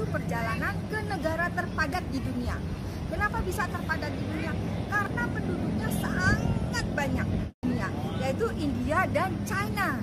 perjalanan ke negara terpadat di dunia. Kenapa bisa terpadat di dunia? Karena penduduknya sangat banyak di dunia, yaitu India dan China.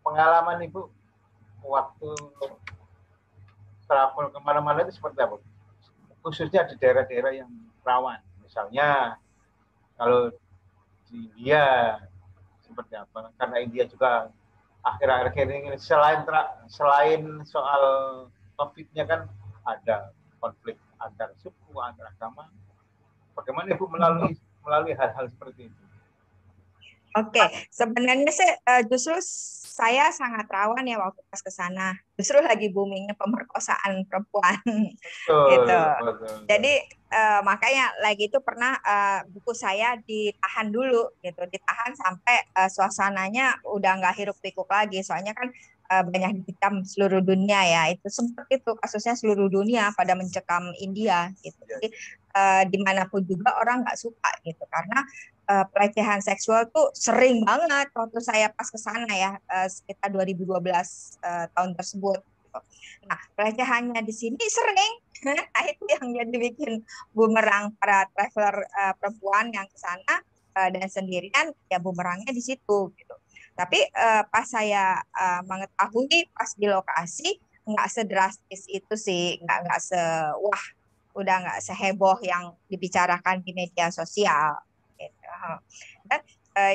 Pengalaman Ibu waktu travel kemana-mana itu seperti apa? Khususnya di daerah-daerah yang rawan. Misalnya kalau di India seperti apa? Karena India juga akhir-akhir ini selain soal COVID-nya kan ada konflik antar suku, antar agama. Bagaimana Ibu melalui hal-hal seperti itu? Oke, sebenarnya sih justru saya sangat rawan ya waktu pas ke sana. Justru lagi boomingnya pemerkosaan perempuan, gitu. Betul. Jadi makanya lagi itu pernah buku saya ditahan dulu, gitu, ditahan sampai suasananya udah nggak hiruk pikuk lagi. Soalnya kan banyak dicekam seluruh dunia ya. Itu sempat itu kasusnya seluruh dunia pada mencekam India, gitu. Jadi dimanapun juga orang nggak suka gitu karena pelecehan seksual tuh sering banget waktu saya pas ke sana ya, sekitar 2012 tahun tersebut. Nah, pelecehannya di sini sering. Nah, itu yang jadi bikin bumerang para traveler perempuan yang ke sana dan sendirian, ya bumerangnya di situ gitu. Tapi pas saya mengetahui pas di lokasi nggak sedrastis itu sih, nggak wah, udah nggak seheboh yang dibicarakan di media sosial. Gitu. Dan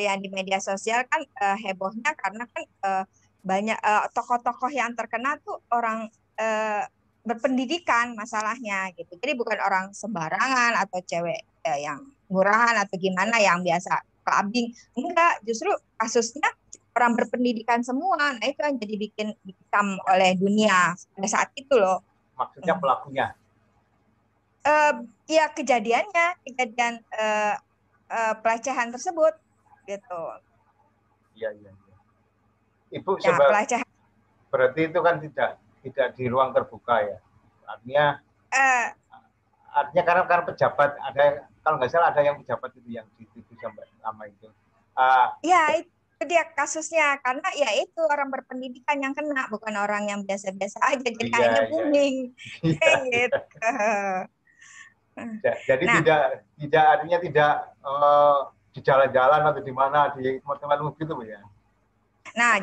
yang di media sosial kan hebohnya karena kan banyak tokoh-tokoh yang terkena tuh orang berpendidikan masalahnya gitu. Jadi bukan orang sembarangan atau cewek yang murahan atau gimana yang biasa clubbing. Enggak, justru kasusnya orang berpendidikan semua. Nah, itu yang jadi bikin dikam oleh dunia pada saat itu loh. Maksudnya pelakunya? Ya kejadian pelecehan tersebut gitu. Iya. Ibu Ya, pelecehan. Berarti itu kan tidak di ruang terbuka ya. Artinya karena pejabat ada, kalau nggak salah ada yang pejabat itu yang dituduh sama itu. Ya itu dia kasusnya karena ya itu orang berpendidikan yang kena, bukan orang yang biasa-biasa aja, jadi akhirnya booming. Gitu. Jadi nah, artinya tidak di jalan-jalan atau di mana di tempat-tempat umum gitu ya. Nah,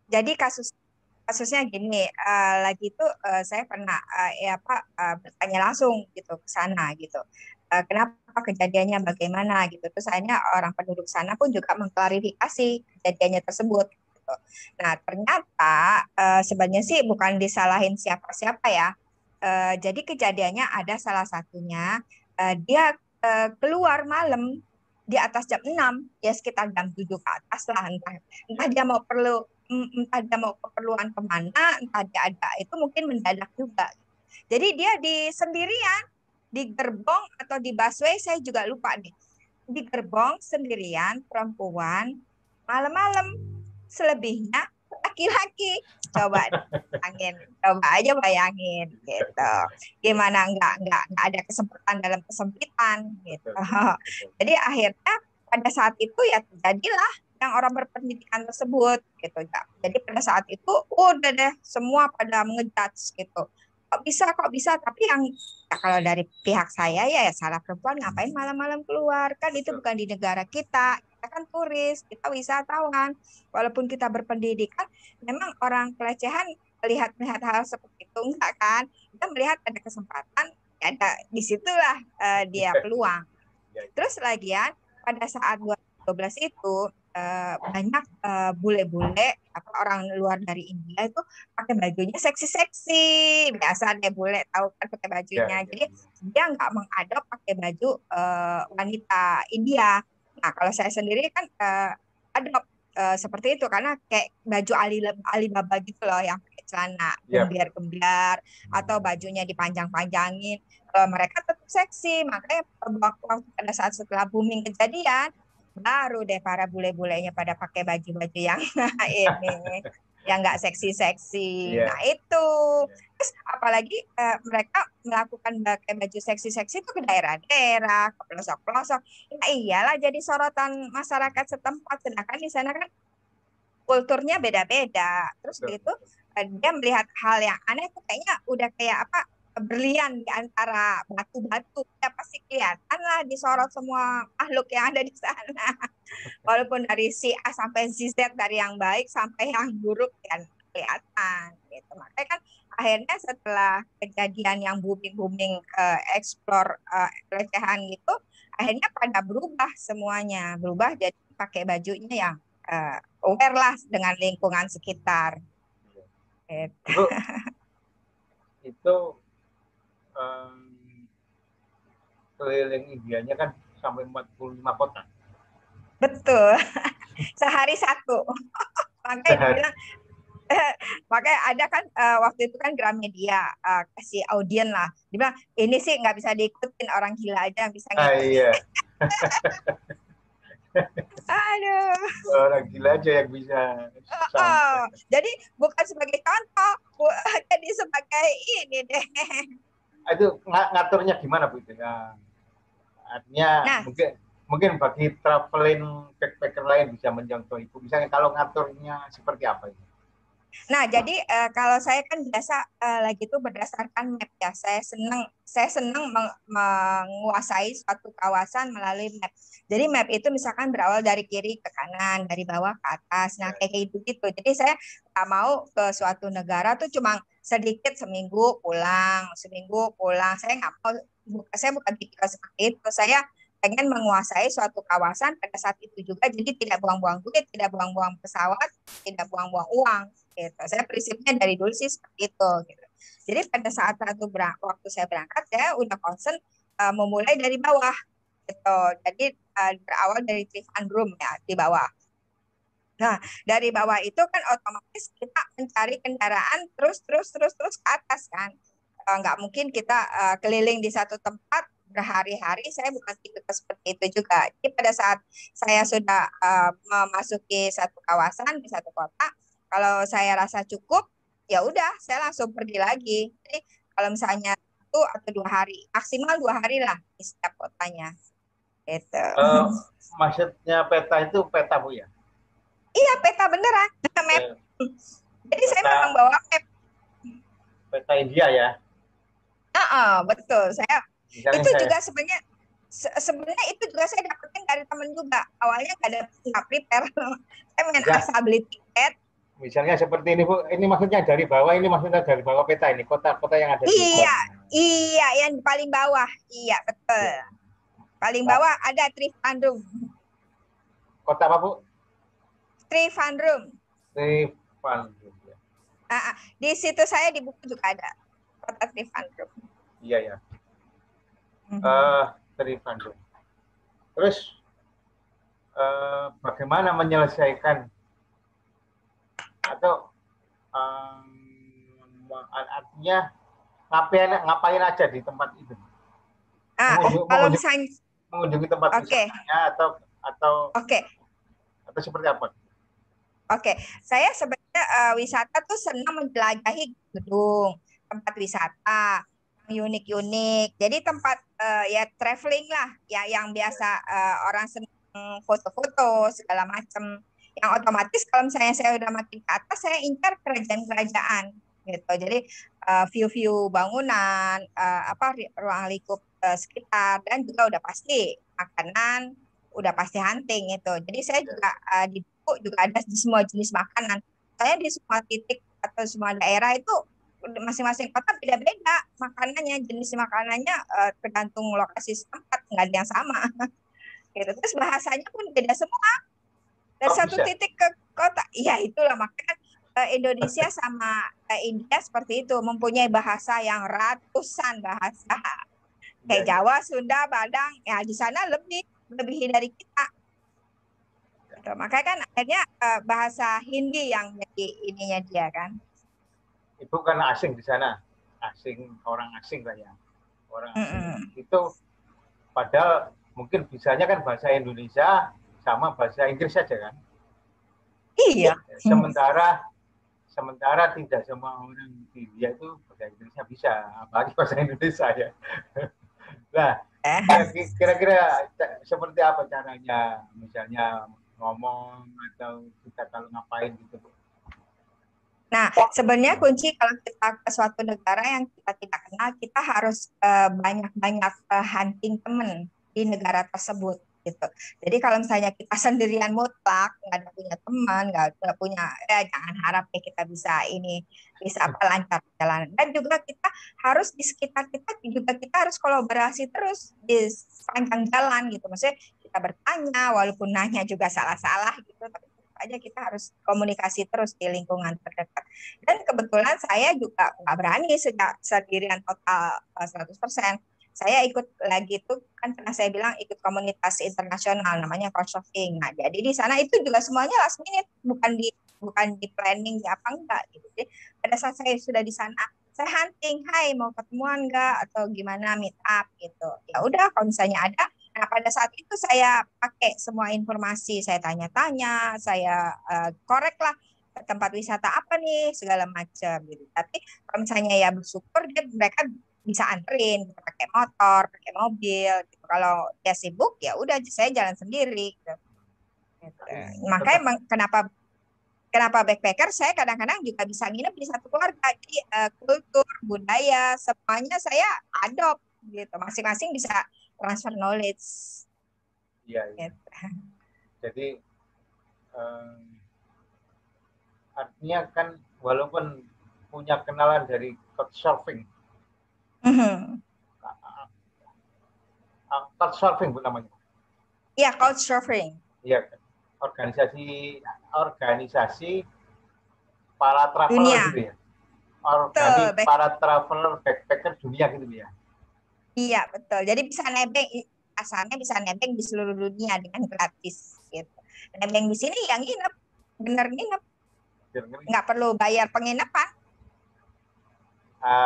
jadi kasusnya gini, lagi itu saya pernah bertanya langsung gitu ke sana gitu. Kenapa kejadiannya bagaimana gitu. Terus akhirnya orang penduduk sana pun juga mengklarifikasi kejadiannya tersebut gitu. Nah, ternyata sebenarnya sih bukan disalahin siapa-siapa ya. Jadi kejadiannya ada salah satunya dia keluar malam di atas jam 6, ya sekitar jam 7 ke atas lah, entah dia mau keperluan kemana, entah dia ada itu mungkin mendadak juga. Jadi dia sendirian di gerbong atau di busway, saya juga lupa nih, di gerbong sendirian perempuan malam-malam, selebihnya laki-laki. Coba aja bayangin gitu. Gimana nggak ada kesempatan dalam kesempitan gitu. Jadi akhirnya pada saat itu ya terjadilah yang orang berpendidikan tersebut gitu. Jadi pada saat itu udah deh semua pada ngejudge gitu. Kok bisa, tapi yang ya kalau dari pihak saya ya salah perempuan ngapain malam-malam keluar, kan itu bukan di negara kita kan turis, kita wisatawan, walaupun kita berpendidikan, memang orang pelecehan melihat hal seperti itu enggak kan, kita melihat ada kesempatan, ada disitulah dia peluang. Terus lagian pada saat 2012 itu banyak bule-bule apa orang luar dari India itu pakai bajunya seksi-seksi. Biasa deh bule tahu kan pakai Ya, bajunya. ya, Jadi ya. dia nggak mengadop pakai baju wanita India. Nah, kalau saya sendiri kan adop seperti itu karena kayak baju Alibaba gitu loh yang pakai celana Ya, betul. gembiar-gembiar atau bajunya dipanjang-panjangin. Mereka tetap seksi, makanya waktu pada saat setelah booming kejadian baru deh para bule-bulenya pada pakai baju-baju yang ini yang nggak seksi-seksi. Nah Iya, itu iya. terus apalagi mereka melakukan pakai baju seksi-seksi itu ke daerah-daerah, ke pelosok-pelosok. Ya iyalah jadi sorotan masyarakat setempat. Sedangkan di sana kan kulturnya beda-beda. Terus Betul, gitu betul. dia melihat hal yang aneh tuh kayaknya udah kayak apa berlian di antara batu-batu. Ya pasti kelihatan lah disorot semua makhluk yang ada di sana. Walaupun dari si A sampai si Z, dari yang baik sampai yang buruk kan kelihatan gitu. Makanya kan akhirnya setelah kejadian yang booming-booming explore pelecehan gitu, akhirnya pada berubah semuanya, berubah jadi pakai bajunya yang aware lah dengan lingkungan sekitar. Iya. Gitu. Ibu, itu em, keliling Indianya kan sampai 45 kota Betul, sehari satu. Makanya sehari. dibilang makanya ada kan waktu itu kan Gramedia kasih audien lah. Dia bilang ini sih nggak bisa diikutin, orang gila aja yang bisa Ah, ngikutin. iya, Aduh. orang gila aja yang bisa sampai. Jadi bukan sebagai contoh, jadi sebagai ini deh. Itu ngaturnya gimana Bu itu? Ya, artinya Nah, mungkin mungkin bagi traveling backpacker lain bisa mencontoh itu. Misalnya kalau ngaturnya seperti apa itu? jadi kalau saya kan biasa lagi itu berdasarkan map ya. Saya senang menguasai suatu kawasan melalui map. Jadi map itu misalkan berawal dari kiri ke kanan, dari bawah ke atas. Nah, Ya, kayak gitu-gitu. Jadi saya nggak mau ke suatu negara tuh cuma sedikit seminggu pulang, seminggu pulang. Saya bukan tipikal seperti itu. Saya pengen menguasai suatu kawasan pada saat itu juga. Jadi tidak buang-buang duit, tidak buang-buang pesawat, tidak buang-buang uang gitu. Saya prinsipnya dari dulu sih seperti itu gitu. Jadi pada saat waktu saya berangkat saya udah concern memulai dari bawah gitu. Jadi berawal dari Trivandrum ya di bawah. Nah, dari bawah itu kan otomatis kita mencari kendaraan terus ke atas kan. Nggak mungkin kita keliling di satu tempat berhari-hari. Saya bukan tipe seperti itu juga. Jadi pada saat saya sudah memasuki satu kawasan di satu kota, kalau saya rasa cukup, ya udah saya langsung pergi lagi. Jadi kalau misalnya 1 atau 2 hari, maksimal 2 hari lah di setiap kotanya. Gitu. Eh, maksudnya peta itu peta Bu ya? Iya, peta beneran, map. Eh, Jadi saya memang peta bawa map. peta India ya. Betul. Saya Misalnya itu saya, juga sebenarnya itu juga saya dapetin dari temen juga. Awalnya nggak prepare. Saya main misal, asal beli tiket. misalnya seperti ini Bu, ini maksudnya dari bawah, ini maksudnya dari bawah peta ini, kota-kota yang ada di Iya, bawah. iya yang paling bawah. Iya, betul. Ya. Paling Nah, bawah ada Trivandrum. kota apa Bu? Trivandrum. Trivandrum. Ya. Di situ saya di buku juga ada kota Trivandrum. Iya ya. Mhm. Trivandrum. Terus bagaimana menyelesaikan atau artinya ngapain aja di tempat itu? Kalau Mengunjungi, misalnya, mengunjungi tempat oke, wisatanya atau oke. atau seperti apa? Oke, saya sebenarnya wisata tuh senang menjelajahi gedung, tempat wisata yang unik-unik. Jadi tempat ya traveling lah, ya yang biasa orang senang foto-foto segala macam. Yang otomatis kalau misalnya saya udah makin ke atas, saya incar kerajaan-kerajaan gitu. Jadi view-view bangunan, ruang lingkup sekitar, dan juga udah pasti makanan, udah pasti hunting itu. Jadi saya Ya, juga di buku juga ada di semua jenis makanan. Saya di semua titik atau semua daerah itu masing-masing kota beda-beda makanannya, jenis makanannya tergantung lokasi setempat, nggak ada yang sama. gitu. Terus bahasanya pun beda semua dari Oh, satu bisa. titik ke kota. Iya, itulah makanya Indonesia sama India seperti itu, mempunyai bahasa yang ratusan bahasa. Iya, Kayak iya. Jawa, Sunda, Padang, ya di sana lebih dari kita. Gitu. Makanya kan akhirnya bahasa Hindi yang jadi ininya dia kan. Itu karena asing di sana, orang asing lah ya, orang asing Mm-mm. itu padahal mungkin bisanya kan bahasa Indonesia sama bahasa Inggris saja kan. Iya. Sementara tidak semua orang di India itu bahasa Inggrisnya bisa, apalagi bahasa Indonesia ya. Nah, kira-kira seperti apa caranya, misalnya ngomong atau kita kalau ngapain gitu? Nah, sebenarnya kunci kalau kita ke suatu negara yang kita tidak kenal, kita harus banyak-banyak hunting teman di negara tersebut gitu. Jadi kalau misalnya kita sendirian mutlak, nggak ada punya teman, nggak punya, ya jangan harap ya kita bisa apa lancar jalan. Dan juga kita harus di sekitar kita juga kita harus kolaborasi terus di sepanjang jalan gitu. Maksudnya kita bertanya, walaupun nanya juga salah-salah gitu, tapi aja kita harus komunikasi terus di lingkungan terdekat. Dan kebetulan saya juga nggak berani sejak sendirian total 100%. Saya ikut lagi itu kan pernah saya bilang ikut komunitas internasional namanya Couchsurfing. Nah, jadi di sana itu juga semuanya last minute, bukan di planning ya apa enggak gitu. Jadi pada saat saya sudah di sana, saya hunting, hai mau ketemuan enggak atau gimana meet up gitu. Ya udah kalau misalnya ada. Nah, pada saat itu saya pakai semua informasi, saya tanya-tanya, saya korek lah tempat wisata apa nih segala macam gitu. Tapi kalau misalnya ya bersyukur mereka bisa anterin gitu, pakai motor, pakai mobil gitu. Kalau dia sibuk ya udah saya jalan sendiri gitu. Gitu. Makanya kenapa backpacker saya kadang-kadang juga bisa nginep di satu keluarga. Jadi kultur, budaya semuanya saya adopt gitu. Masing-masing bisa transfer knowledge. Iya, iya. Gitu. Jadi artinya kan walaupun punya kenalan dari Couchsurfing, Couchsurfing bu namanya. Iya, Couchsurfing. Iya, organisasi para traveler Dunia. gitu ya. Betul, Para traveler backpacker dunia gitu ya. iya betul. Jadi bisa nebeng, asalnya bisa nebeng di seluruh dunia dengan gratis gitu. Nebeng di sini yang nginep, bener nginep, nggak perlu bayar penginapan.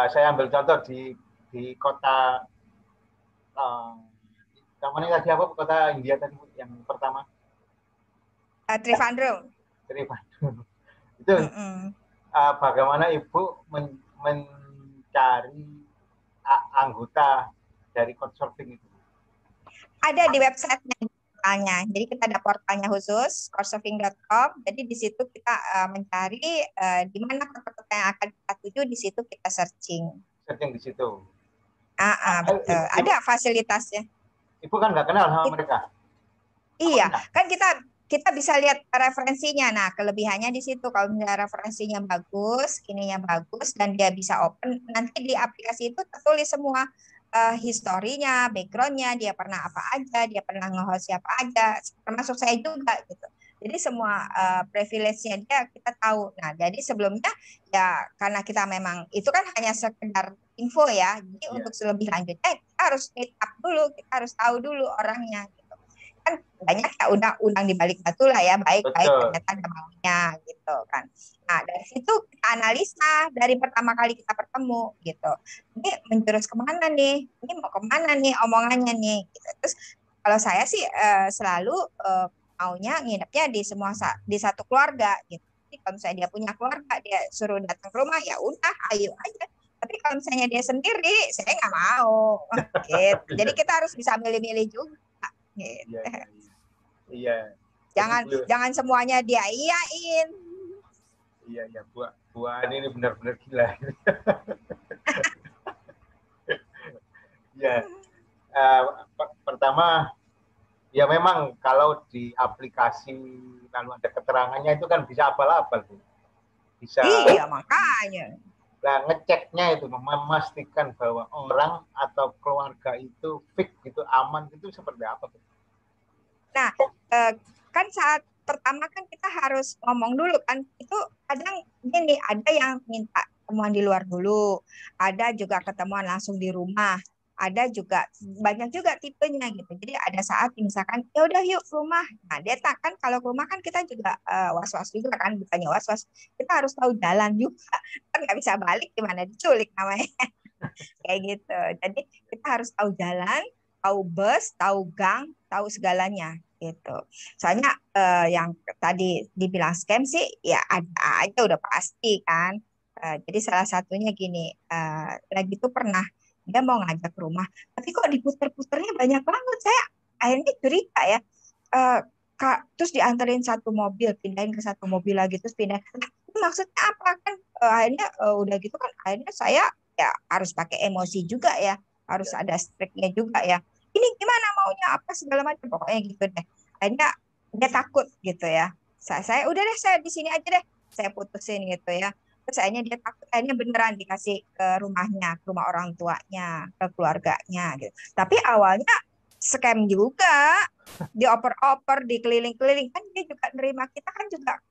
Saya ambil contoh di kota namanya tadi apa, kota India tadi yang pertama? Trivandrum. Trivandrum. Itu bagaimana Ibu mencari anggota dari Couchsurfing itu? Ada di websitenya portalnya. Jadi kita ada portalnya khusus couchsurfing.com. Jadi di situ kita mencari di mana kota-kota yang akan kita tuju, di situ kita searching. Searching di situ. Betul. Ada fasilitasnya. Ibu kan nggak kenal sama mereka. Iya, kan kita bisa lihat referensinya. Nah, kelebihannya di situ kalau misalnya referensinya bagus, ininya bagus, dan dia bisa open, nanti di aplikasi itu tertulis semua historinya, backgroundnya, dia pernah apa aja, dia pernah nge-host siapa aja, termasuk saya juga gitu. Jadi semua privilege-nya dia kita tahu. Nah, jadi sebelumnya ya karena kita memang itu kan hanya sekedar info ya. Jadi untuk lebih lanjutnya kita harus meet up dulu, kita harus tahu dulu orangnya. Kan banyak ya undang di balik batu lah ya, baik-baik ternyata ada maunya gitu kan. Nah dari situ kita analisa dari pertama kali kita bertemu gitu, ini menjurus kemana nih, ini mau kemana nih omongannya nih gitu. Terus kalau saya sih selalu maunya nginepnya di satu keluarga gitu. Jadi kalau misalnya dia punya keluarga, dia suruh datang ke rumah ya udah ayo aja. Tapi kalau misalnya dia sendiri, saya nggak mau gitu. Jadi kita harus bisa milih-milih juga. Gitu. Iya. Jangan semuanya dia iyain. Iya, Bu Ani ini benar-benar gila. Ya, pertama ya memang kalau di aplikasi lalu ada keterangannya itu kan bisa abal-abal, Bu. Bisa. Iya makanya. Nah, ngeceknya itu memastikan bahwa orang atau keluarga itu fix gitu, aman itu seperti apa, Bu? Nah, kan saat pertama kan kita harus ngomong dulu kan. Itu kadang gini, ada yang minta ketemuan di luar dulu, ada juga ketemuan langsung di rumah, ada juga banyak juga tipenya gitu. Jadi ada saat misalkan ya udah yuk ke rumah. Nah, dia tak kan kalau ke rumah kan kita juga was-was juga kan, bukannya was-was, kita harus tahu jalan juga. Kan nggak bisa balik gimana diculik namanya. Kayak gitu. Jadi kita harus tahu jalan, tahu bus, tahu gang, tahu segalanya gitu. Soalnya yang tadi dibilang scam sih ya ada aja udah pasti kan. Jadi salah satunya gini, lagi tuh pernah dia mau ngajak ke rumah, tapi kok diputer-puternya banyak banget. Saya akhirnya curiga ya. Eh, Kak, terus dianterin satu mobil, pindahin ke satu mobil lagi, terus pindah. Nah, ini maksudnya apa kan? Akhirnya udah gitu kan, akhirnya saya ya harus pakai emosi juga ya, harus ada striknya juga ya. Ini gimana maunya apa segala macam pokoknya gitu deh. Akhirnya dia takut gitu ya. Saya udah deh saya di sini aja deh. Saya putusin gitu ya. Terus akhirnya dia takut, akhirnya beneran dikasih ke rumahnya, ke rumah orang tuanya, ke keluarganya gitu. Tapi awalnya scam juga, dioper-oper, dikeliling-keliling kan dia juga nerima kita kan juga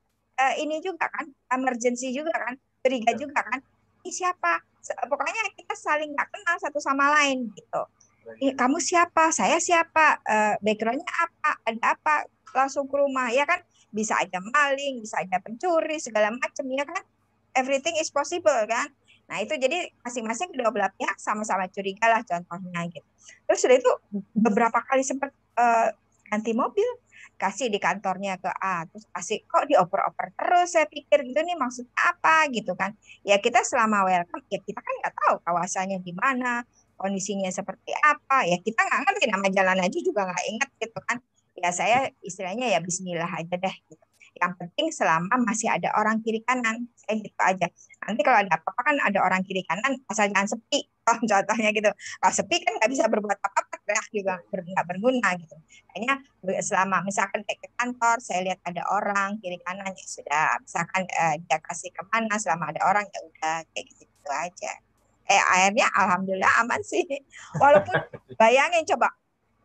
ini juga kan emergency juga kan, curiga juga kan. Ini siapa? Pokoknya kita saling nggak kenal satu sama lain gitu. Kamu siapa? Saya siapa? Backgroundnya apa? Ada apa? Langsung ke rumah ya kan? Bisa aja maling, bisa aja pencuri segala macam ya kan? Everything is possible kan? Nah itu jadi masing-masing kedua belah pihak sama-sama curiga lah contohnya gitu. Terus sudah itu beberapa kali sempat ganti mobil, kasih di kantornya ke A, terus kasih kok dioper-oper terus, saya pikir gitu nih maksudnya apa gitu kan. Ya kita selama welcome, ya kita kan nggak tahu kawasannya di mana, kondisinya seperti apa, ya kita nggak ngerti nama jalan aja juga nggak ingat gitu kan. Ya saya istilahnya ya bismillah aja deh gitu. Yang penting selama masih ada orang kiri kanan, saya gitu aja. Nanti kalau ada apa-apa kan ada orang kiri kanan, asal jangan sepi, contohnya gitu. Kalau sepi kan nggak bisa berbuat apa-apa, teriak juga nggak berguna gitu. Hanya selama misalkan kayak ke kantor, saya lihat ada orang kiri kanan ya sudah. Misalkan dia kasih kemana, selama ada orang ya udah kayak gitu aja. Akhirnya alhamdulillah aman sih. Walaupun bayangin coba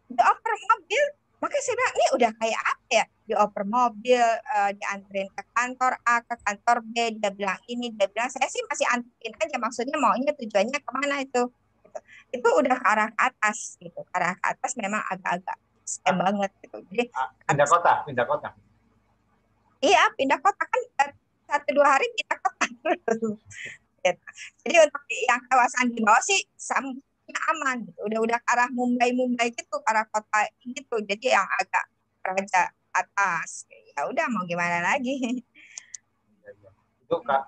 dioper mobil, makanya saya bilang ini udah kayak apa ya, dioper mobil, dianterin ke kantor A ke kantor B, dia bilang ini, dia bilang saya sih masih anterin aja, maksudnya maunya tujuannya kemana itu gitu. Itu udah ke arah ke atas gitu, ke arah ke atas memang agak-agak scam banget gitu. Jadi pindah kota, pindah kota. iya pindah kota kan, 1-2 hari pindah kota terus. Gitu. Jadi untuk yang kawasan di bawah sih aman gitu. Udah ke arah Mumbai gitu, ke arah kota gitu. Jadi yang agak raja atas. Ya udah mau gimana lagi. Itu Kak,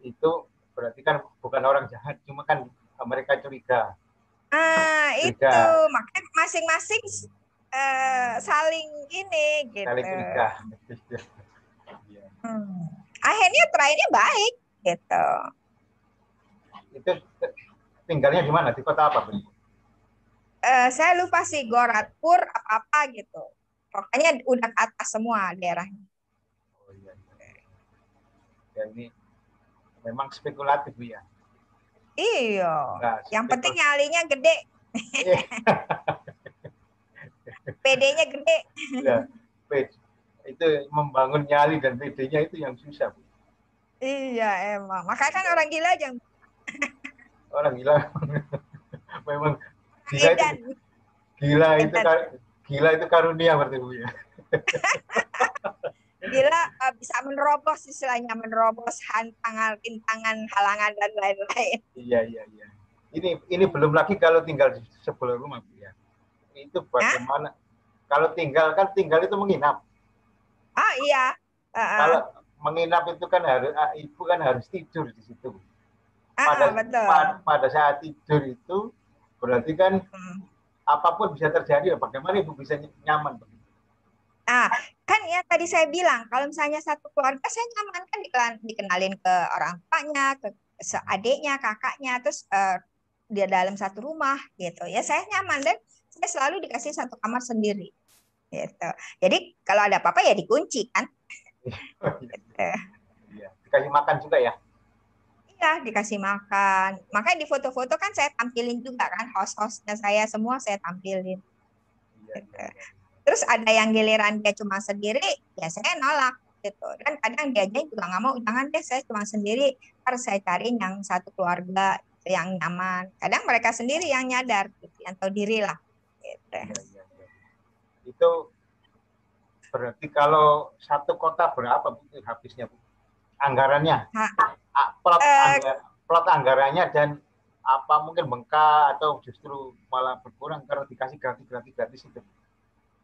itu berarti kan bukan orang jahat, cuma kan mereka curiga. Itu makanya masing-masing saling ini gitu. Saling curiga. Akhirnya terakhirnya baik gitu. Itu tinggalnya di mana? Di kota apa? Saya lupa sih Gorakhpur apa gitu. Pokoknya udah ke atas semua daerahnya. Oh iya. Ya ini memang spekulatif ya. Iya. Nah, yang penting nyalinya gede. PD-nya gede. Ya, itu membangun nyali dan PD-nya itu yang susah. Iya emang. Makanya kan orang gila aja. Orang gila. Memang gila itu karunia berarti Bu ya. Gila bisa menerobos istilahnya, menerobos rintangan, halangan dan lain-lain. Iya. Ini belum lagi kalau tinggal di sebelah rumah Bu ya. Itu bagaimana? Kalau tinggal itu menginap. Oh iya. Kalau menginap itu kan ibu kan harus tidur di situ. Betul. Pada saat tidur itu berarti kan apapun bisa terjadi. Bagaimana ibu bisa nyaman? Kan ya tadi saya bilang kalau misalnya satu keluarga saya nyaman kan dikenalin ke orang tuanya, ke adiknya, kakaknya, terus dia dalam satu rumah gitu. Ya saya nyaman dan saya selalu dikasih satu kamar sendiri. Gitu. Jadi kalau ada apa-apa ya dikunci kan. Gitu. Iya. Dikasih makan juga ya? Iya, dikasih makan. Makanya di foto-foto kan saya tampilin juga kan, host-hostnya saya semua saya tampilin. Iya. Terus ada yang giliran dia cuma sendiri, ya saya nolak gitu. Dan kadang dianya juga nggak mau, jangan deh saya cuma sendiri, harus saya cariin yang satu keluarga gitu, yang nyaman. Kadang mereka sendiri yang nyadar, gitu, yang tahu diri lah. Gitu. Iya, iya, iya. Itu berarti kalau satu kota berapa Bu habisnya Bu? Anggarannya, Nah, plot anggarannya dan apa mungkin bengkak atau justru malah berkurang karena dikasih gratis itu.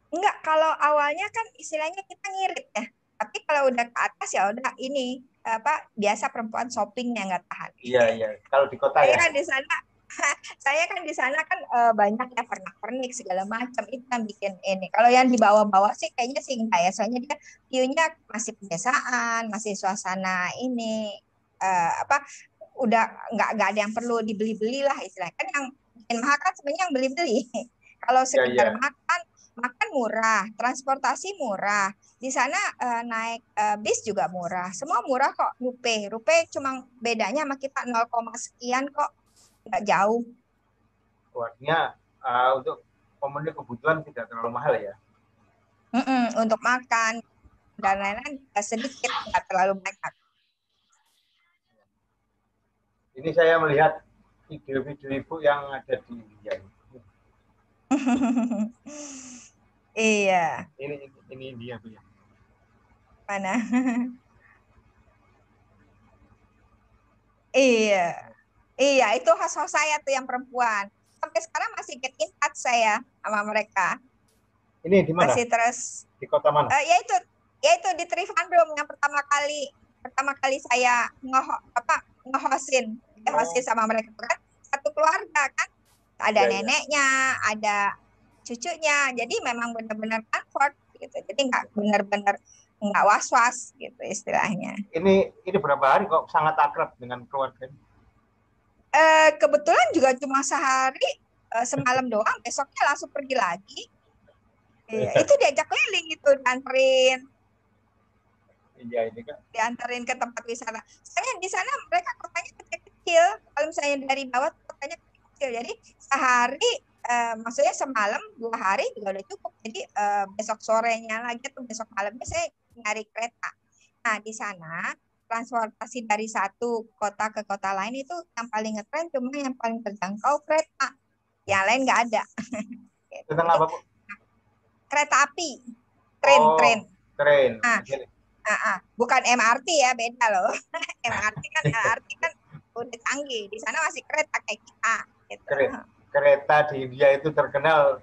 enggak, kalau awalnya kan istilahnya kita ngirit ya. Tapi kalau udah ke atas ya udah ini apa biasa perempuan shopping yang nggak tahan. Iya, iya. Kalau di kota Saya ya. kan di sana saya kan di sana kan banyak ya pernak-pernik segala macam itu yang bikin ini. Kalau yang di bawah-bawah sih kayaknya sih enggak ya. Soalnya dia view-nya masih pedesaan, masih suasana ini apa udah nggak ada yang perlu dibeli-beli lah istilahnya. Kan yang bikin mahal kan sebenarnya yang beli-beli. Kalau Iya, iya. sekedar makan makan murah, transportasi murah. Di sana naik bis juga murah. Semua murah kok. Rupiah cuma bedanya sama kita 0, sekian kok. Nggak jauh. Artinya untuk memenuhi kebutuhan tidak terlalu mahal ya. Untuk makan dan lain-lain sedikit, nggak terlalu banyak. Ini saya melihat video-video ibu yang ada di India. Iya, Ini India Bu ya. mana? Iya, iya itu khas saya tuh yang perempuan. Sampai sekarang masih get in touch saya sama mereka. Ini di mana? Masih terus. Di kota mana? Yaitu di Trivandrum yang pertama kali saya ngehosin sama mereka kan satu keluarga kan. Ada Ya, neneknya, ada cucunya. Jadi memang benar-benar comfort gitu. Jadi nggak benar-benar nggak was-was gitu istilahnya. Ini berapa hari kok sangat akrab dengan keluarga? Kebetulan juga cuma sehari semalam doang, besoknya langsung pergi lagi. Iya, itu diajak keliling itu dianterin. Iya, ini kan. Dianterin ke tempat wisata. Soalnya di sana mereka kotanya kecil-kecil. Kalau misalnya dari bawah kotanya kecil. Jadi sehari maksudnya semalam 2 hari juga udah cukup. Jadi besok sorenya lagi atau besok malamnya saya nyari kereta. Nah, di sana transportasi dari satu kota ke kota lain itu yang paling ngetren cuma yang paling terjangkau kereta. Yang lain nggak ada. Tentang apa, Bu? Kereta api, tren. Tren. Bukan MRT ya, beda loh. MRT kan LRT kan udah canggih. Di sana masih kereta kayak kita. Gitu. Kereta di India itu terkenal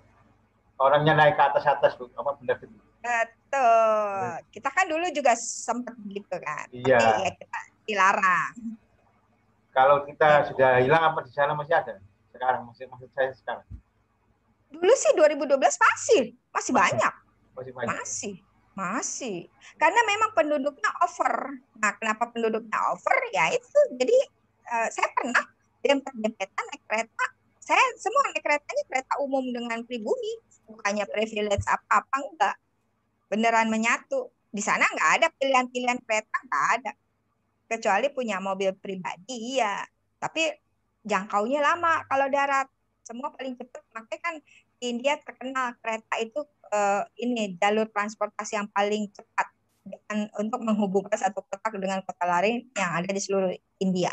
orangnya naik ke atas Bu. Apa benar itu? Betul. Kita kan dulu juga sempat gitu kan. Iya. Tapi ya kita dilarang. Kalau kita sudah hilang apa di sana masih ada? Sekarang maksud saya sekarang. Dulu sih 2012 masih banyak. Masih banyak. Masih. Karena memang penduduknya over. Nah, kenapa penduduknya over? Ya itu. Jadi saya pernah dempet-dempetan naik kereta. Saya semua naik keretanya kereta umum dengan pribumi. Bukannya privilege apa-apa, enggak. Beneran menyatu. Di sana nggak ada pilihan-pilihan kereta, nggak ada. Kecuali punya mobil pribadi, iya. Tapi jangkaunya lama kalau darat. Semua paling cepat. Makanya kan India terkenal kereta itu ini jalur transportasi yang paling cepat untuk menghubungkan satu kota dengan kota lain yang ada di seluruh India.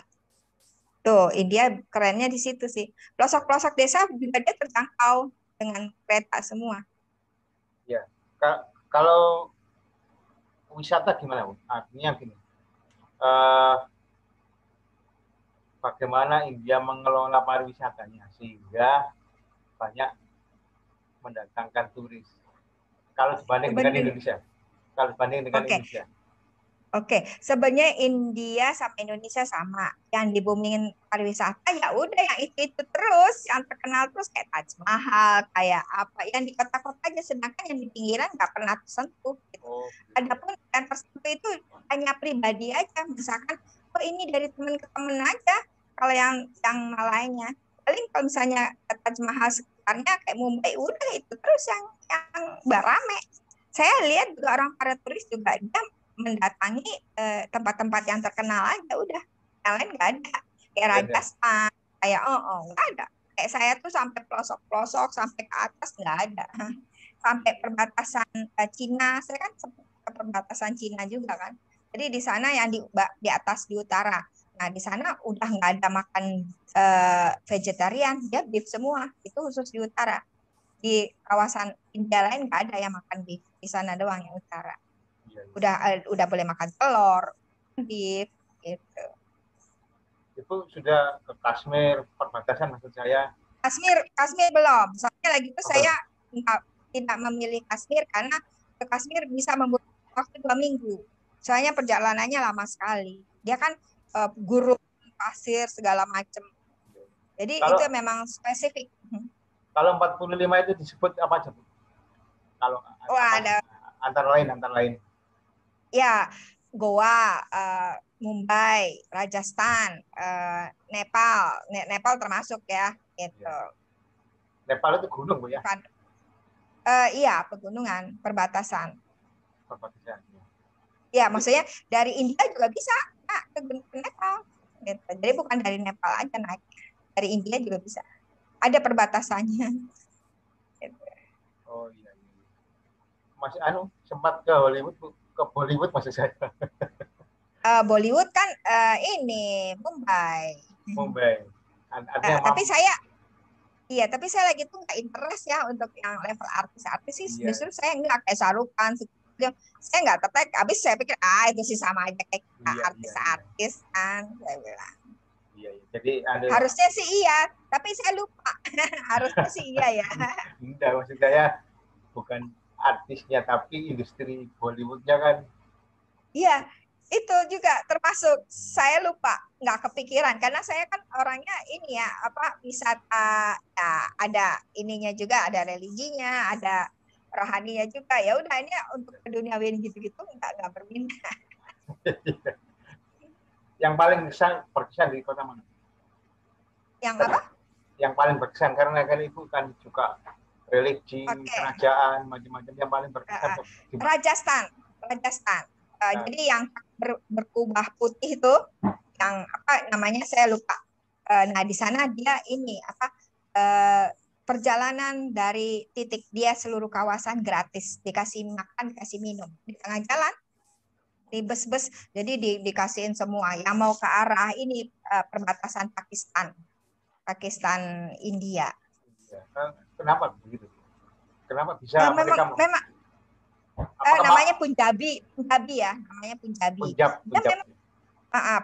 Tuh, India kerennya di situ sih. Pelosok-pelosok desa juga dia terjangkau dengan kereta semua. Ya, kalau wisata gimana, Bu? Artinya gini, bagaimana India mengelola pariwisatanya sehingga banyak mendatangkan turis. Kalau dibanding dengan Indonesia. Indonesia. Oke, sebenarnya India sama Indonesia sama. Yang di-boomingin pariwisata ya udah yang itu terus, yang terkenal terus kayak Taj Mahal, kayak apa yang di kota-kota aja, sedangkan yang di pinggiran nggak pernah tersentuh. Gitu. Adapun yang tersentuh itu hanya pribadi aja, misalkan ini dari teman ke teman aja. Kalau yang lainnya, paling kalau misalnya Taj Mahal sekitarnya kayak Mumbai udah itu terus yang rame. Saya lihat juga orang para turis juga dia mendatangi tempat-tempat yang terkenal aja udah, yang lain nggak ada. Kayak Rajasthan, kayak nggak ada. Kayak saya tuh sampai pelosok-pelosok sampai ke atas nggak ada. sampai perbatasan Cina. Saya kan sempat ke perbatasan Cina juga kan. Jadi di sana yang di atas di utara. Nah di sana udah nggak ada makan vegetarian, dia beef semua. Itu khusus di utara. Di kawasan India lain nggak ada yang makan beef. Di sana doang yang utara. Iya, iya. Udah boleh makan telur, beef, gitu. Itu sudah ke Kashmir, perbatasan maksud saya. Kashmir belum. Soalnya lagi itu Oh, saya tidak memilih Kashmir karena ke Kashmir bisa membutuhkan waktu 2 minggu. Soalnya perjalanannya lama sekali. Dia kan gurun, pasir, segala macam. Jadi itu Kalau memang spesifik. kalau 45 itu disebut apa aja, Bu? Kalau Wah, apa, ada antara lain. ya Goa, Mumbai, Rajasthan, Nepal. Nepal termasuk ya, gitu. Ya. Nepal itu gunung, Bu ya? Iya, pegunungan, perbatasan. Perbatasan. Ya, maksudnya dari India juga bisa ke Nepal. Gitu. Jadi bukan dari Nepal aja naik, dari India juga bisa. Ada perbatasannya. Gitu. Oh iya, iya. Masih sempat ke Hollywood, Bu. Ke Bollywood maksud saya. Bollywood kan ini Mumbai. Mumbai. Artinya Tapi saya lagi tuh nggak interest ya untuk yang level artis-artis sih. iya, Justru saya nggak kayak Shah Rukh Khan. Saya nggak tertarik. Habis saya pikir itu sih sama aja kayak iya. artis-artis kan. Saya bilang. Iya, iya. Jadi Harusnya sih iya, tapi saya lupa. Harusnya sih iya ya. enggak, maksud saya bukan artisnya tapi industri Bollywoodnya kan. Iya, itu juga termasuk saya lupa, nggak kepikiran karena saya kan orangnya ini ya apa wisata ya, ada ininya juga, ada religinya, ada rohaninya juga. Ya udah ini untuk keduniawian gitu-gitu nggak berminat. Yang paling berkesan di kota mana? Yang apa? Yang paling berkesan karena kan itu kan juga religi, kerajaan, macam-macam yang paling berkesan. Rajasthan. Jadi yang berkubah putih itu yang apa namanya saya lupa. Nah di sana dia ini apa perjalanan dari titik dia seluruh kawasan gratis, dikasih makan, dikasih minum di tengah jalan di bus-bus. Jadi dikasihin semua yang mau ke arah ini perbatasan Pakistan India. Kenapa begitu? Kenapa bisa mereka memang namanya Punjabi ya, namanya Punjabi. Punjab.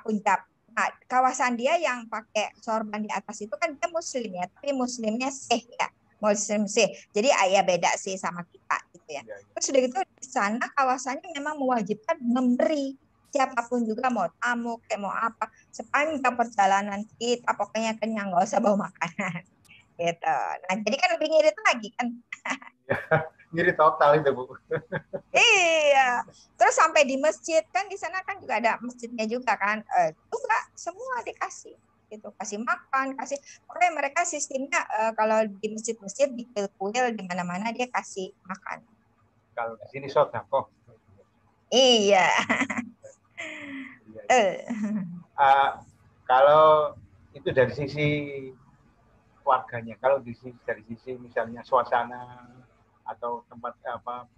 Punjab. Nah, kawasan dia yang pakai sorban di atas itu kan dia Muslim ya, tapi Muslimnya Sikh ya, Muslim Sikh. Jadi ya beda sih sama kita gitu ya. Terus sudah gitu di sana kawasannya memang mewajibkan memberi siapapun juga mau tamu kayak mau apa sepanjang perjalanan kita pokoknya kenyang nggak usah bawa makanan gitu. Nah jadi kan lebih ngirit lagi kan. Ngirit total itu Bu. Iya. Terus sampai di masjid kan di sana kan juga ada masjidnya juga kan. Juga semua dikasih gitu, kasih makan, kasih. Pokoknya mereka sistemnya kalau di masjid-masjid di kuil di mana-mana dia kasih makan. Kalau di sini sodako. Iya. Kalau itu dari sisi warganya, kalau dari sisi misalnya suasana atau tempat apa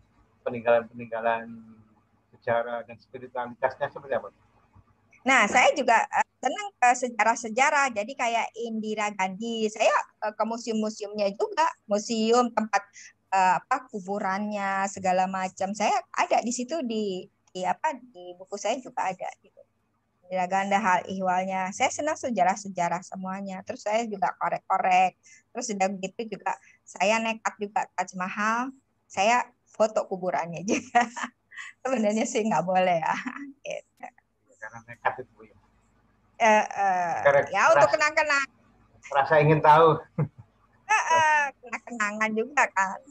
peninggalan sejarah dan spiritualitasnya seperti apa? Nah, saya juga senang ke sejarah-sejarah. Jadi kayak Indira Gandhi, saya ke museum-museumnya juga, museum tempat kuburannya segala macam. Saya ada di situ di buku saya juga ada gitu. Indira Gandhi hal ihwalnya. Saya senang sejarah-sejarah semuanya. Terus saya juga korek-korek. Terus sudah begitu juga saya nekat juga Taj Mahal. Saya foto kuburannya juga. Sebenarnya sih nggak boleh ya. Gitu. Karena nekat itu Bu. Ya untuk kenang-kenang. Rasa ingin tahu. Kenangan juga kan.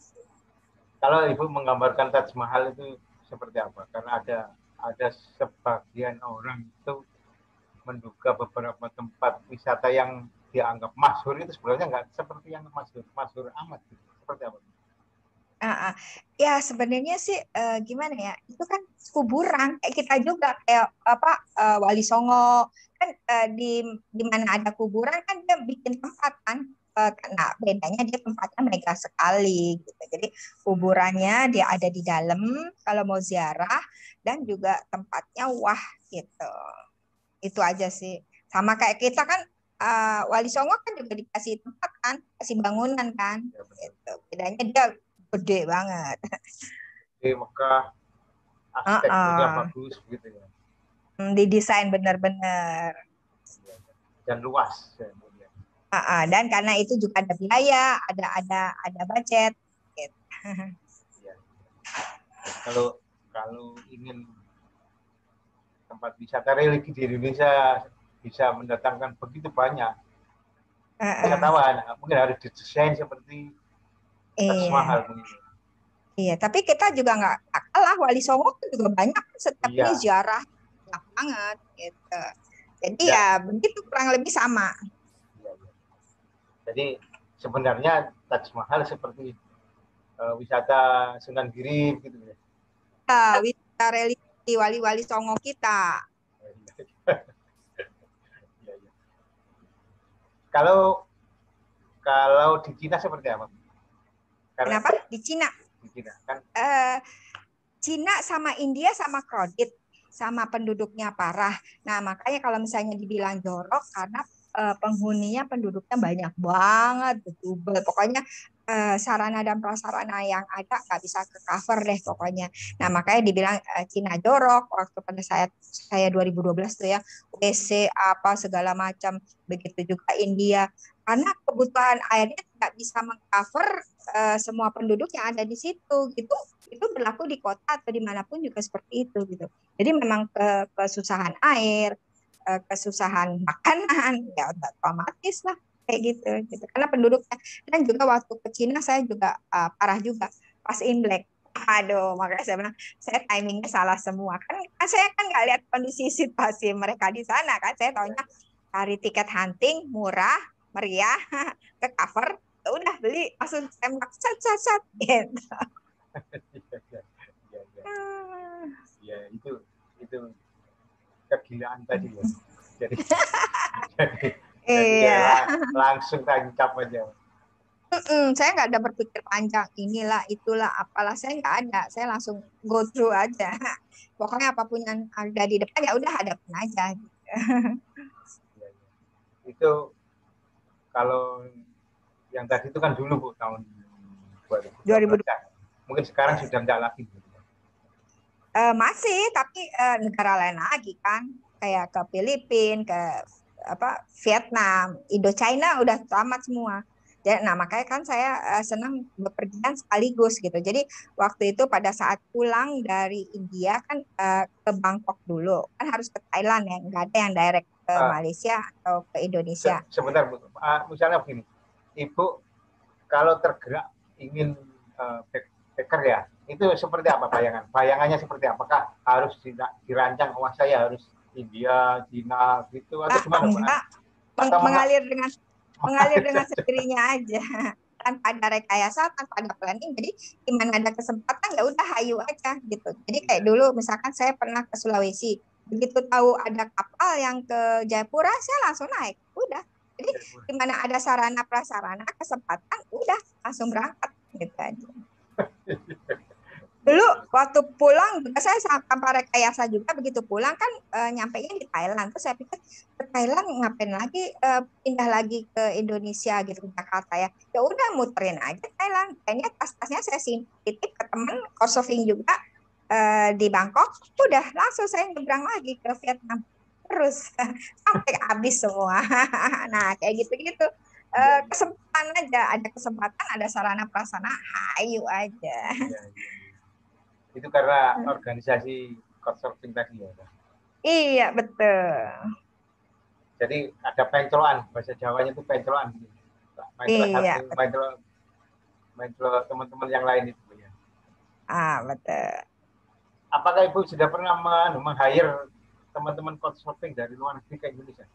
Kalau Ibu menggambarkan Taj Mahal itu seperti apa? Karena ada sebagian orang itu menduga beberapa tempat wisata yang dianggap masyhur itu sebenarnya nggak seperti yang masyhur amat. Seperti apa? Ya sebenarnya sih gimana ya, itu kan kuburan kayak kita juga kayak Wali Songo kan di mana ada kuburan kan dia bikin tempat kan Nah, bedanya dia tempatnya megah sekali gitu. Jadi kuburannya dia ada di dalam kalau mau ziarah, dan juga tempatnya wah gitu. Itu aja sih. Sama kayak kita kan, Wali Songo kan juga dikasih tempat kan, kasih bangunan kan. Ya, betul. Gitu. Bedanya dia gede banget. Di Mekah arsitekturnya Uh-uh. bagus begitu ya. Didesain benar-benar. Ya, dan luas ya. Dan karena itu juga ada biaya, ada budget. Gitu. Ya. Kalau kalau ingin tempat wisata religi di Indonesia bisa mendatangkan begitu banyak Uh-uh. wisatawan, mungkin harus didesain seperti Taj Iya. Mahal mungkin. Iya, tapi kita juga nggak kalah. Wali Songo kan juga banyak, setiap ini Iya, ziarah banyak banget gitu. Jadi ya, ya begitu kurang lebih sama. ya, ya. Jadi sebenarnya Taj Mahal seperti wisata Sunan Giri gitu ya. Wisata religi wali-wali Songo kita. Ya, ya. Kalau kalau di Cina seperti apa? Karena Kenapa? Di Cina. di Cina kan Cina sama India sama crowded, sama penduduknya parah. Nah, makanya kalau misalnya dibilang jorok karena penghuninya, penduduknya banyak banget, betul. Pokoknya sarana dan prasarana yang ada nggak bisa ke cover deh pokoknya. Nah, makanya dibilang Cina jorok waktu pada saya 2012 tuh ya, WC apa segala macam. Begitu juga India. Karena kebutuhan airnya tidak bisa mengcover semua penduduk yang ada di situ gitu. Itu berlaku di kota atau dimanapun juga seperti itu gitu. Jadi memang kesusahan air, kesusahan makanan, ya otomatis lah kayak gitu. Karena penduduknya, dan juga waktu ke Cina saya juga parah juga pas Imlek. Aduh, makanya saya bilang saya timingnya salah semua kan. Saya kan nggak lihat kondisi situasi mereka di sana kan. Saya ya, taunya cari tiket hunting murah, meriah, ke cover, ya udah beli langsung tembak sat gitu. ya, ya, ya, ya, itu kegilaan tadi ya. Jadi jadi ya Iya. langsung tancap aja. Saya nggak ada berpikir panjang, inilah, itulah, apalah, saya nggak ada. Saya langsung go through aja. Pokoknya apapun yang ada di depan ya udah hadapin aja. Ya, ya. Itu kalau yang tadi itu kan dulu Bu, tahun 2012 2020 kan. Mungkin sekarang sudah enggak lagi. masih, tapi negara lain lagi kan, kayak ke Filipina, ke apa Vietnam, Indochina udah tamat semua. Jadi, nah makanya kan saya senang bepergian sekaligus gitu. Jadi waktu itu pada saat pulang dari India kan ke Bangkok dulu, kan harus ke Thailand ya, nggak ada yang direct ke Ah, Malaysia atau ke Indonesia. sebentar Bu. Misalnya begini, Ibu kalau tergerak ingin backpacker ya, itu seperti apa bayangan? Bayangannya seperti apakah harus dirancang, wah saya harus India, Cina gitu atau gimana Bu? Enggak, Atau mengalir dengan sendirinya aja, tanpa ada rekayasa, tanpa ada planning. Jadi gimana ada kesempatan ya udah hayu aja gitu. Jadi kayak iya, dulu misalkan saya pernah ke Sulawesi, begitu tahu ada kapal yang ke Jayapura saya langsung naik udah. Jadi gimana ada sarana prasarana, kesempatan, udah langsung berangkat gitu aja. iya, Dulu waktu pulang juga saya tanpa rekayasa juga, begitu pulang kan nyampainya di Thailand. Terus saya pikir ke Thailand ngapain lagi, pindah lagi ke Indonesia gitu, ke Jakarta ya. Ya udah muterin aja Thailand. Kayaknya tas-tasnya saya titip ke teman couchsurfing juga di Bangkok. Udah langsung saya nyebrang lagi ke Vietnam. Terus sampai habis semua. Nah, kayak gitu-gitu. iya, iya, Kesempatan aja, ada kesempatan, ada sarana prasarana, hayu aja. iya, iya. Itu karena organisasi couchsurfing tadi ya. Iya, betul. Jadi ada pencloan, bahasa Jawanya itu pencloan. Pencloan Iya, satu, pencloan teman-teman yang lain itu ya. betul. Apakah Ibu sudah pernah meng-hire teman-teman couchsurfing dari luar negeri ke Indonesia?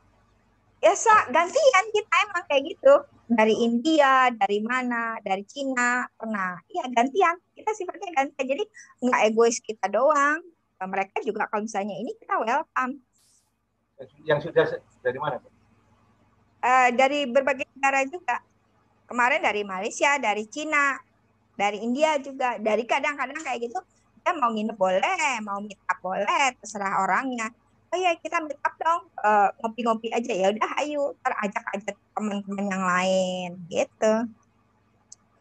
Ya, gantian kita emang kayak gitu. Dari India, dari mana, dari Cina, pernah. Iya, gantian. Kita sifatnya gantian. Jadi nggak egois kita doang. Mereka juga kalau misalnya ini kita welcome. Yang sudah dari mana? Dari berbagai negara juga. kemarin dari Malaysia, dari Cina, dari India juga, dari kadang-kadang kayak gitu, dia mau nginep boleh, mau meet up boleh, terserah orangnya. Oh ya kita meet up dong, ngopi-ngopi aja ya udah, ayo, ajak-ajak teman-teman yang lain gitu,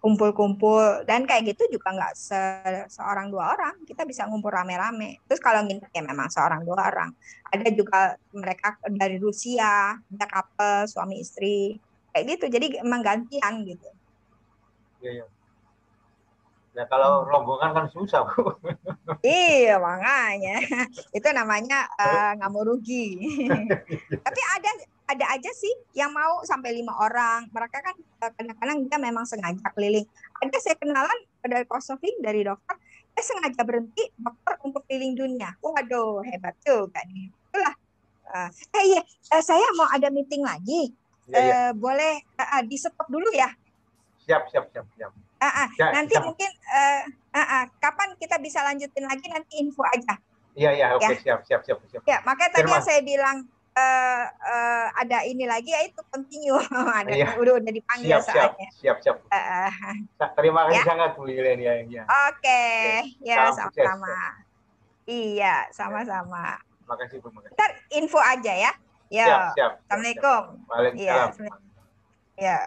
kumpul-kumpul. Dan kayak gitu juga nggak seorang dua orang, kita bisa ngumpul rame-rame. Terus kalau nginep ya memang seorang dua orang. Ada juga mereka dari Rusia, ada couple suami istri kayak gitu, jadi emang gantian gitu. Iya, iya. Ya kalau rombongan kan susah, Bu. Iya, makanya itu namanya nggak mau rugi. Tapi ada aja sih yang mau sampai 5 orang. Mereka kan kadang-kadang dia memang sengaja keliling. Ada saya kenalan dari counseling dari dokter, dia sengaja berhenti dokter untuk keliling dunia. Waduh, hebat juga nih. Itulah. Iya, saya mau ada meeting lagi. Iya, iya. Boleh di stop dulu ya. Siap, siap, siap, siap. Ya, Nanti siap. mungkin kapan kita bisa lanjutin lagi, nanti info aja. Iya, iya, oke, Ya. siap, siap, siap, siap. Ya, makanya tadi yang saya bilang ada ini lagi, ya itu continue. Iya. udah dipanggil Siap, siap, soalnya. siap, siap. Terima kasih Ya. sangat Bu Yulian ya. Oke, ya Salam sukses. sama-sama. Iya, sama-sama. Terima kasih Bu. Ntar info aja ya. Ya. Siap, siap. Assalamualaikum. Waalaikumsalam. Iya. Ya.